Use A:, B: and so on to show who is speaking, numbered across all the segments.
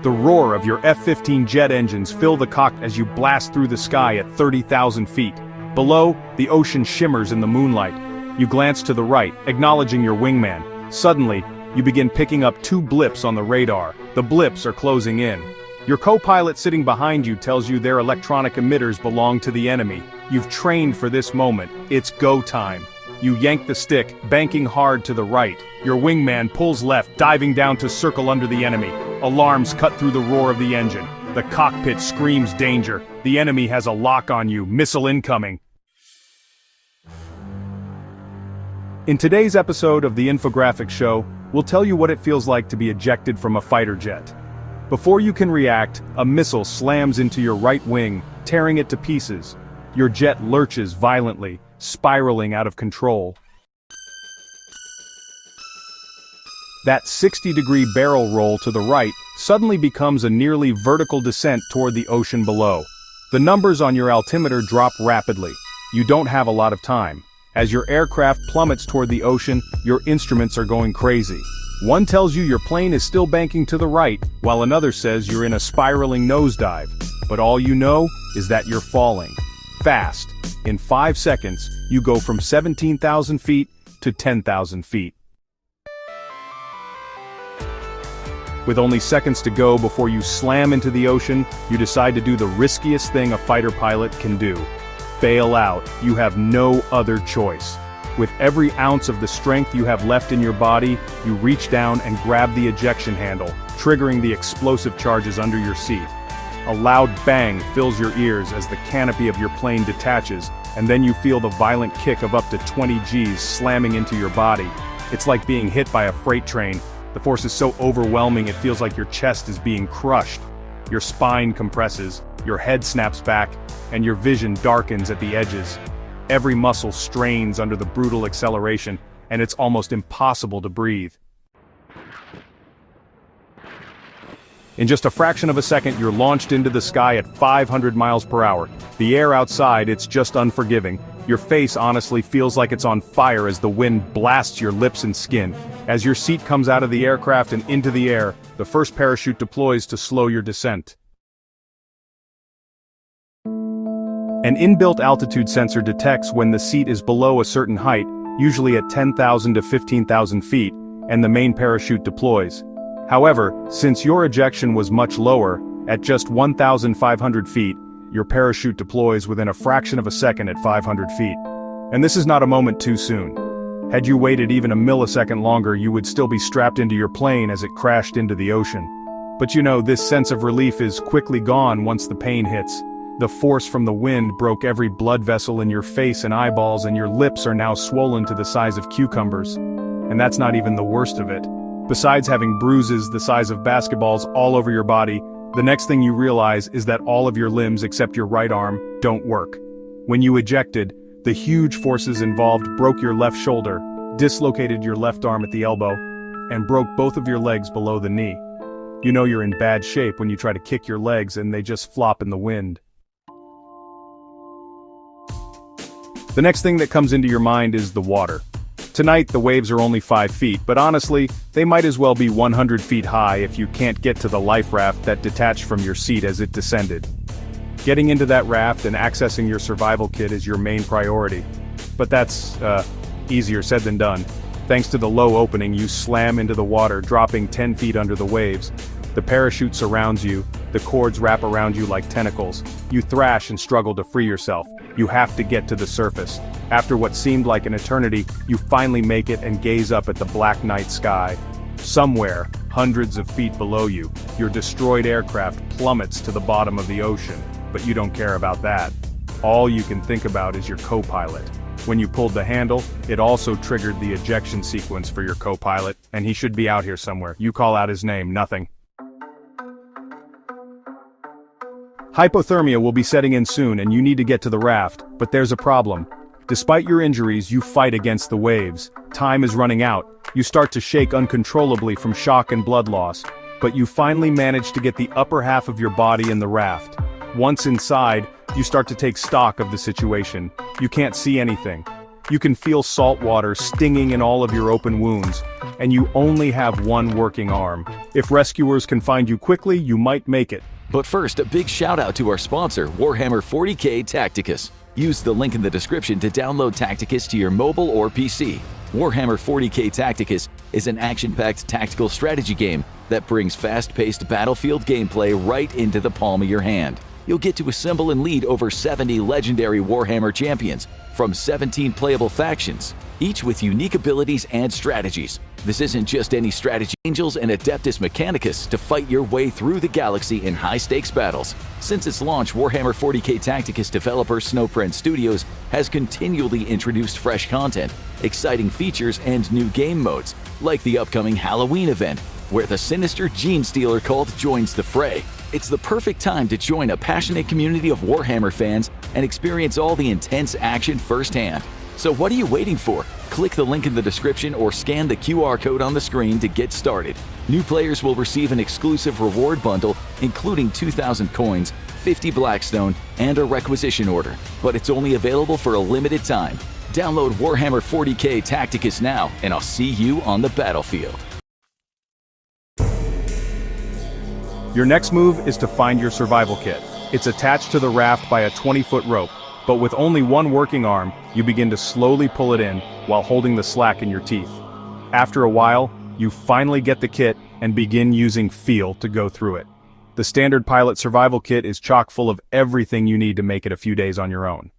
A: The roar of your F-15 jet engines fill the cockpit as you blast through the sky at 30,000 feet. Below, the ocean shimmers in the moonlight. You glance to the right, acknowledging your wingman. Suddenly, you begin picking up two blips on the radar. The blips are closing in. Your co-pilot sitting behind you tells you their electronic emitters belong to the enemy. You've trained for this moment. It's go time. You yank the stick, banking hard to the right. Your wingman pulls left, diving down to circle under the enemy. Alarms cut through the roar of the engine. The cockpit screams danger. The enemy has a lock on you. Missile incoming. In today's episode of the Infographic Show, we'll tell you what it feels like to be ejected from a fighter jet. Before you can react, a missile slams into your right wing, tearing it to pieces. Your jet lurches violently, spiraling out of control. That 60-degree barrel roll to the right suddenly becomes a nearly vertical descent toward the ocean below. The numbers on your altimeter drop rapidly. You don't have a lot of time. As your aircraft plummets toward the ocean, your instruments are going crazy. One tells you your plane is still banking to the right, while another says you're in a spiraling nosedive. But all you know is that you're falling. Fast. In 5 seconds, you go from 17,000 feet to 10,000 feet. With only seconds to go before you slam into the ocean, you decide to do the riskiest thing a fighter pilot can do. Bail out. You have no other choice. With every ounce of the strength you have left in your body, you reach down and grab the ejection handle, triggering the explosive charges under your seat. A loud bang fills your ears as the canopy of your plane detaches, and then you feel the violent kick of up to 20 Gs slamming into your body. It's like being hit by a freight train. The force is so overwhelming it feels like your chest is being crushed. Your spine compresses, your head snaps back, and your vision darkens at the edges. Every muscle strains under the brutal acceleration, and it's almost impossible to breathe. In just a fraction of a second, you're launched into the sky at 500 miles per hour. The air outside, it's just unforgiving. Your face honestly feels like it's on fire as the wind blasts your lips and skin. As your seat comes out of the aircraft and into the air, the first parachute deploys to slow your descent. An inbuilt altitude sensor detects when the seat is below a certain height, usually at 10,000 to 15,000 feet, and the main parachute deploys. However, since your ejection was much lower, at just 1,500 feet, your parachute deploys within a fraction of a second at 500 feet. And this is not a moment too soon. Had you waited even a millisecond longer, you would still be strapped into your plane as it crashed into the ocean. But you know, this sense of relief is quickly gone once the pain hits. The force from the wind broke every blood vessel in your face and eyeballs, and your lips are now swollen to the size of cucumbers. And that's not even the worst of it. Besides having bruises the size of basketballs all over your body, the next thing you realize is that all of your limbs except your right arm don't work. When you ejected, the huge forces involved broke your left shoulder, dislocated your left arm at the elbow, and broke both of your legs below the knee. You know you're in bad shape when you try to kick your legs and they just flop in the wind. The next thing that comes into your mind is the water. Tonight the waves are only 5 feet, but honestly, they might as well be 100 feet high if you can't get to the life raft that detached from your seat as it descended. Getting into that raft and accessing your survival kit is your main priority. But that's, easier said than done. Thanks to the low opening, you slam into the water, dropping 10 feet under the waves. The parachute surrounds you, the cords wrap around you like tentacles. You thrash and struggle to free yourself. You have to get to the surface. After what seemed like an eternity, you finally make it and gaze up at the black night sky. Somewhere, hundreds of feet below you, your destroyed aircraft plummets to the bottom of the ocean, but you don't care about that. All you can think about is your co-pilot. When you pulled the handle, it also triggered the ejection sequence for your co-pilot, and he should be out here somewhere. You call out his name, nothing. Hypothermia will be setting in soon and you need to get to the raft, but there's a problem. Despite your injuries, you fight against the waves. Time is running out. You start to shake uncontrollably from shock and blood loss, but you finally manage to get the upper half of your body in the raft. Once inside, you start to take stock of the situation. You can't see anything. You can feel salt water stinging in all of your open wounds, and you only have one working arm. If rescuers can find you quickly, you might make it.
B: But first, a big shout out to our sponsor, Warhammer 40K Tacticus. Use the link in the description to download Tacticus to your mobile or PC. Warhammer 40K Tacticus is an action-packed tactical strategy game that brings fast-paced battlefield gameplay right into the palm of your hand. You'll get to assemble and lead over 70 legendary Warhammer champions from 17 playable factions, each with unique abilities and strategies. This isn't just any strategy. Angels and Adeptus Mechanicus to fight your way through the galaxy in high-stakes battles. Since its launch, Warhammer 40K Tacticus developer Snowprint Studios has continually introduced fresh content, exciting features, and new game modes, like the upcoming Halloween event, where the sinister Gene Stealer cult joins the fray. It's the perfect time to join a passionate community of Warhammer fans and experience all the intense action firsthand. So what are you waiting for? Click the link in the description or scan the QR code on the screen to get started. New players will receive an exclusive reward bundle including 2,000 coins, 50 Blackstone, and a requisition order. But it's only available for a limited time. Download Warhammer 40K Tacticus now, and I'll see you on the battlefield.
A: Your next move is to find your survival kit. It's attached to the raft by a 20-foot rope, but with only one working arm, you begin to slowly pull it in while holding the slack in your teeth. After a while, you finally get the kit and begin using feel to go through it. The standard pilot survival kit is chock full of everything you need to make it a few days on your own.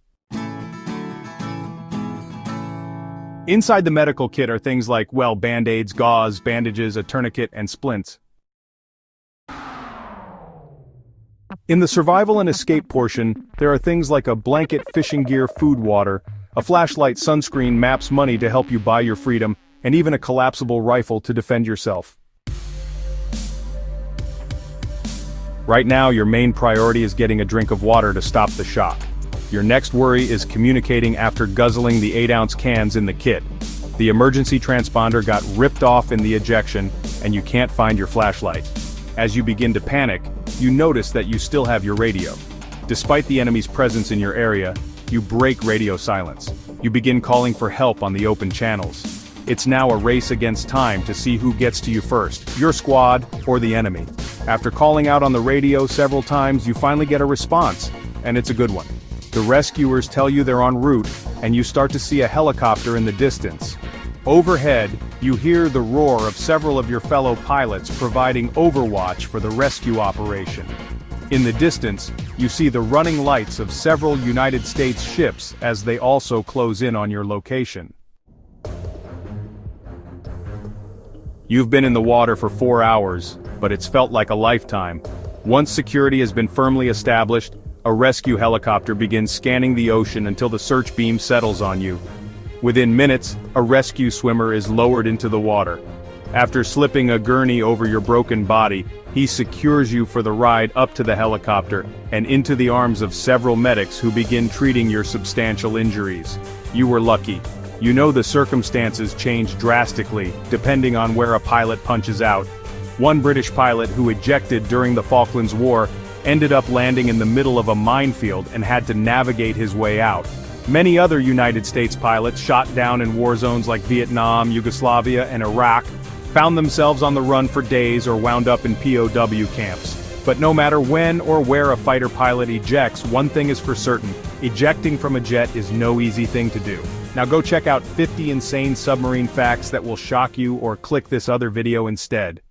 A: Inside the medical kit are things like, well, band-aids, gauze, bandages, a tourniquet, and splints. In the survival and escape portion, there are things like a blanket, fishing gear, food, water, a flashlight, sunscreen, maps, money to help you buy your freedom, and even a collapsible rifle to defend yourself. Right now, your main priority is getting a drink of water to stop the shock. Your next worry is communicating after guzzling the 8-ounce cans in the kit. The emergency transponder got ripped off in the ejection, and you can't find your flashlight. As you begin to panic, you notice that you still have your radio. Despite the enemy's presence in your area, you break radio silence. You begin calling for help on the open channels. It's now a race against time to see who gets to you first, your squad or the enemy. After calling out on the radio several times, you finally get a response, and it's a good one. The rescuers tell you they're en route, and you start to see a helicopter in the distance. Overhead, you hear the roar of several of your fellow pilots providing overwatch for the rescue operation. In the distance, you see the running lights of several United States ships as they also close in on your location. You've been in the water for 4 hours, but it's felt like a lifetime. Once security has been firmly established, a rescue helicopter begins scanning the ocean until the search beam settles on you. Within minutes, a rescue swimmer is lowered into the water. After slipping a gurney over your broken body, he secures you for the ride up to the helicopter and into the arms of several medics who begin treating your substantial injuries. You were lucky. You know the circumstances change drastically, depending on where a pilot punches out. One British pilot who ejected during the Falklands War ended up landing in the middle of a minefield and had to navigate his way out. Many other United States pilots shot down in war zones like Vietnam, Yugoslavia, and Iraq found themselves on the run for days or wound up in POW camps. But no matter when or where a fighter pilot ejects, one thing is for certain: ejecting from a jet is no easy thing to do. Now go check out 50 insane submarine facts that will shock you, or click this other video instead.